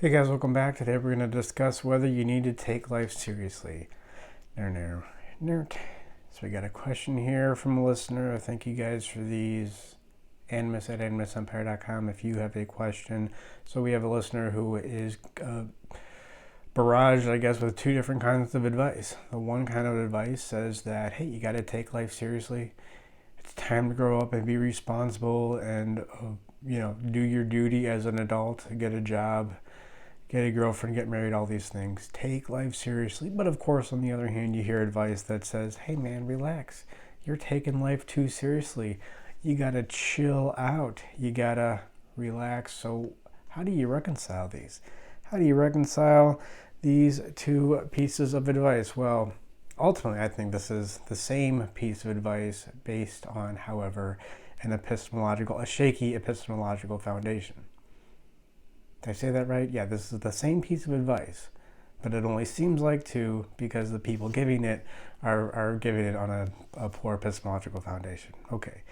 Hey guys, welcome back. Today we're going to discuss whether you need to take life seriously. Nerd. So we got a question here from a listener. Thank you guys for these. Animus@animusempire.com if you have a question. So we have a listener who is barraged, I guess, with two different kinds of advice. The one kind of advice says that, hey, you got to take life seriously. It's time to grow up and be responsible and, do your duty as an adult, get a job, get a girlfriend, get married, all these things. Take life seriously. But of course, on the other hand, you hear advice that says, hey man, relax. You're taking life too seriously. You gotta chill out. You gotta relax. So how do you reconcile these? How do you reconcile these two pieces of advice? Well, ultimately, I think this is the same piece of advice based on, however, a shaky epistemological foundation. Did I say that right? Yeah, this is the same piece of advice, but it only seems like two because the people giving it are giving it on a poor epistemological foundation. Okay,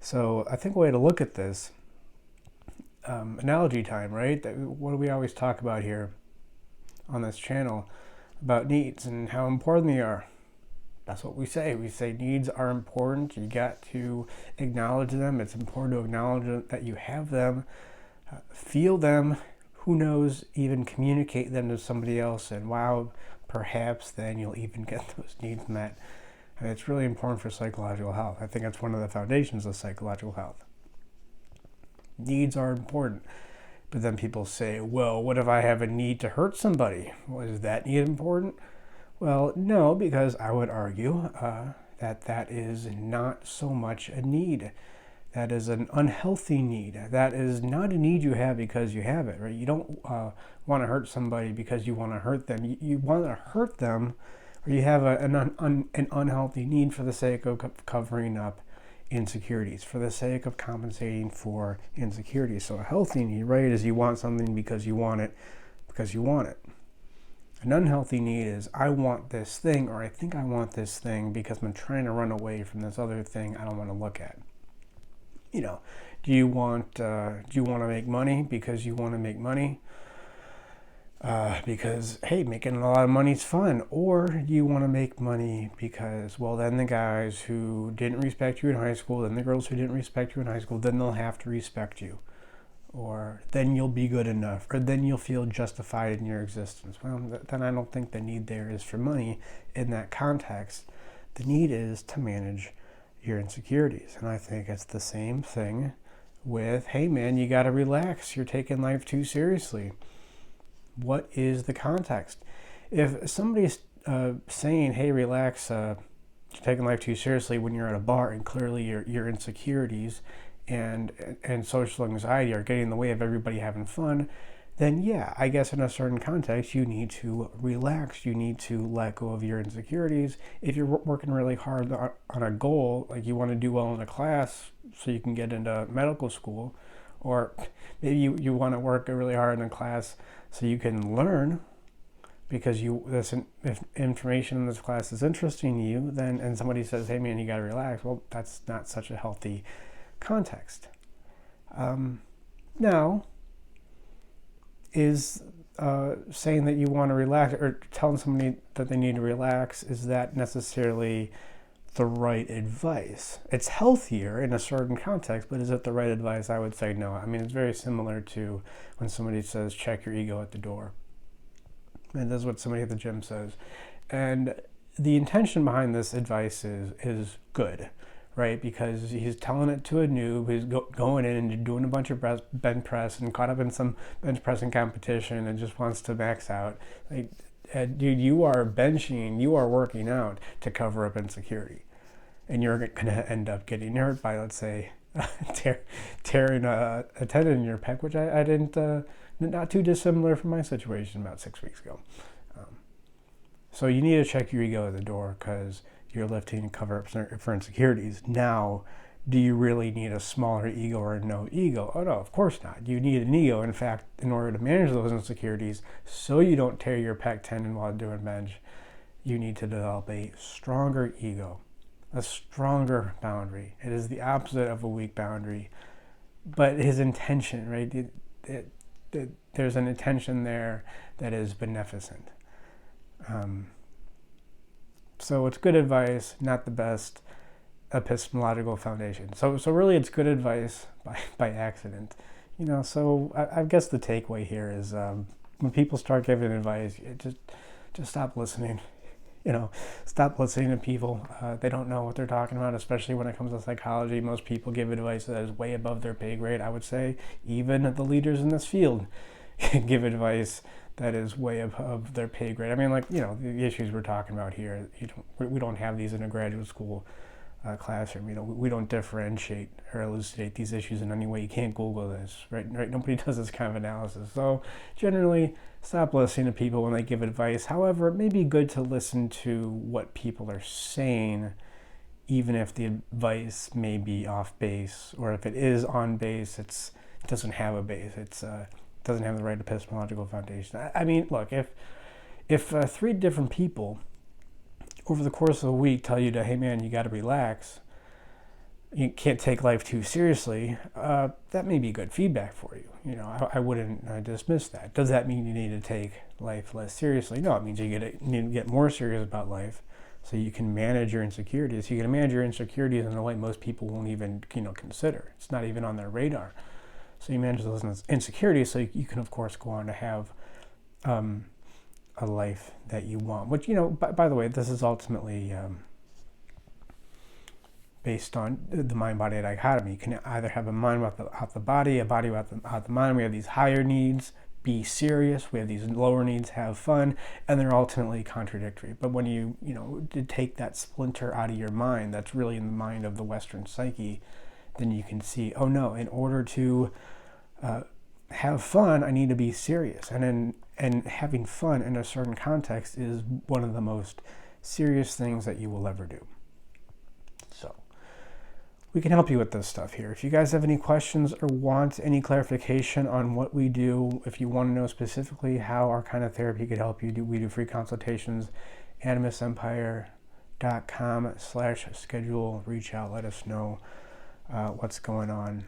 so I think a way to look at this, analogy time, right? What do we always talk about here on this channel about needs and how important they are? That's what we say. We say needs are important. You got to acknowledge them. It's important to acknowledge that you have them, feel them, who knows, even communicate them to somebody else, and wow, perhaps then you'll even get those needs met. And it's really important for psychological health. I think that's one of the foundations of psychological health. Needs are important. But then people say, well, what if I have a need to hurt somebody? Well, is that need important? Well, no, because I would argue that is not so much a need. That is an unhealthy need. That is not a need you have because you have it, right? You don't want to hurt somebody because you want to hurt them. You want to hurt them, or you have an unhealthy need for the sake of covering up insecurities, for the sake of compensating for insecurities. So a healthy need, right, is you want something because you want it, An unhealthy need is I want this thing, or I think I want this thing because I'm trying to run away from this other thing I don't want to look at. Do you want to make money because you want to make money? Because, hey, making a lot of money is fun. Or do you want to make money because, well, then the guys who didn't respect you in high school, then the girls who didn't respect you in high school, then they'll have to respect you. Or then you'll be good enough. Or then you'll feel justified in your existence. Well, then I don't think the need there is for money in that context. The need is to manage your insecurities. And I think it's the same thing with, hey man, you got to relax. You're taking life too seriously. What is the context? If somebody's saying, hey, relax, you're taking life too seriously when you're at a bar and clearly your insecurities and social anxiety are getting in the way of everybody having fun, then yeah, I guess in a certain context, you need to relax. You need to let go of your insecurities. If you're working really hard on a goal, like you want to do well in a class so you can get into medical school, or maybe you want to work really hard in a class so you can learn because if information in this class is interesting to you, then, and somebody says, hey man, you got to relax. Well, that's not such a healthy context. Now, is saying that you want to relax or telling somebody that they need to relax, is that necessarily the right advice? It's healthier in a certain context, but is it the right advice? I would say no. I mean, it's very similar to when somebody says, check your ego at the door. And that's what somebody at the gym says. And the intention behind this advice is good, right? Because he's telling it to a noob who's going in and doing a bunch of bench press and caught up in some bench pressing competition and just wants to max out. Like, dude, you are benching, you are working out to cover up insecurity. And you're going to end up getting hurt by, let's say, tearing a tendon in your pec, which I didn't, not too dissimilar from my situation about 6 weeks ago. So you need to check your ego at the door because you're lifting to cover up for insecurities. Now, do you really need a smaller ego or no ego? Oh no, of course not. You need an ego. In fact, in order to manage those insecurities, so you don't tear your pec tendon while doing bench, you need to develop a stronger ego, a stronger boundary. It is the opposite of a weak boundary. But his intention, right? there's an intention there that is beneficent. So it's good advice, not the best epistemological foundation. So really it's good advice by accident. So I guess the takeaway here is when people start giving advice, just stop listening. Stop listening to people. They don't know what they're talking about, especially when it comes to psychology. Most people give advice that is way above their pay grade. I would say even the leaders in this field give advice that is way above their pay grade. I mean, the issues we're talking about here, we don't have these in a graduate school classroom. We don't differentiate or elucidate these issues in any way. You can't Google this, right? Nobody does this kind of analysis. So generally, stop listening to people when they give advice. However, it may be good to listen to what people are saying, even if the advice may be off base, or if it is on base, it doesn't have a base. It doesn't have the right epistemological foundation. I mean, look, if 3 different people over the course of a week tell you hey man, you got to relax, you can't take life too seriously, that may be good feedback for you. I wouldn't dismiss that. Does that mean you need to take life less seriously? No, it means you need to get more serious about life so you can manage your insecurities. You can manage your insecurities in a way most people won't even consider. It's not even on their radar. So you manage those insecurities so you can, of course, go on to have a life that you want. Which, by the way, this is ultimately based on the mind-body dichotomy. You can either have a mind without the body, a body without the mind. We have these higher needs, be serious. We have these lower needs, have fun, and they're ultimately contradictory. But when you to take that splinter out of your mind, that's really in the mind of the Western psyche, then you can see, oh no, in order to have fun, I need to be serious. And having fun in a certain context is one of the most serious things that you will ever do. So we can help you with this stuff here. If you guys have any questions or want any clarification on what we do, if you want to know specifically how our kind of therapy could help you, we do free consultations. animusempire.com/schedule. Reach out, let us know what's going on.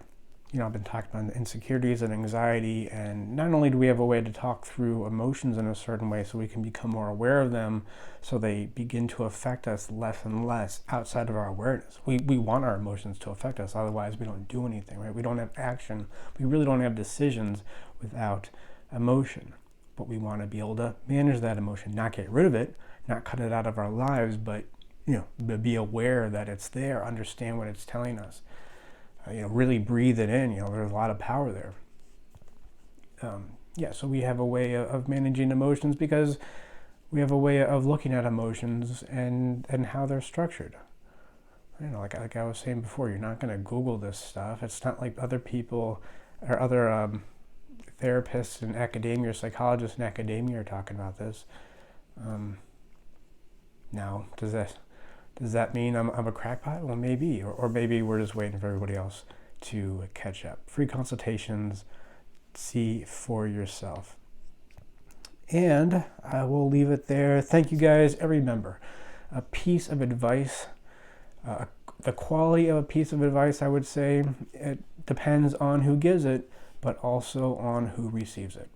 I've been talking about insecurities and anxiety, and not only do we have a way to talk through emotions in a certain way so we can become more aware of them, so they begin to affect us less and less outside of our awareness. We want our emotions to affect us, otherwise we don't do anything, right? We don't have action. We really don't have decisions without emotion, but we want to be able to manage that emotion, not get rid of it, not cut it out of our lives, but be aware that it's there, understand what it's telling us. Really breathe it in. There's a lot of power there. So we have a way of managing emotions because we have a way of looking at emotions and how they're structured. Like I was saying before, you're not going to Google this stuff. It's not like other people or other therapists in academia or psychologists in academia are talking about this. Now, does that mean I'm a crackpot? Well, maybe, or maybe we're just waiting for everybody else to catch up. Free consultations, see for yourself. And I will leave it there. Thank you guys. And remember, a piece of advice, the quality of a piece of advice, I would say, it depends on who gives it, but also on who receives it.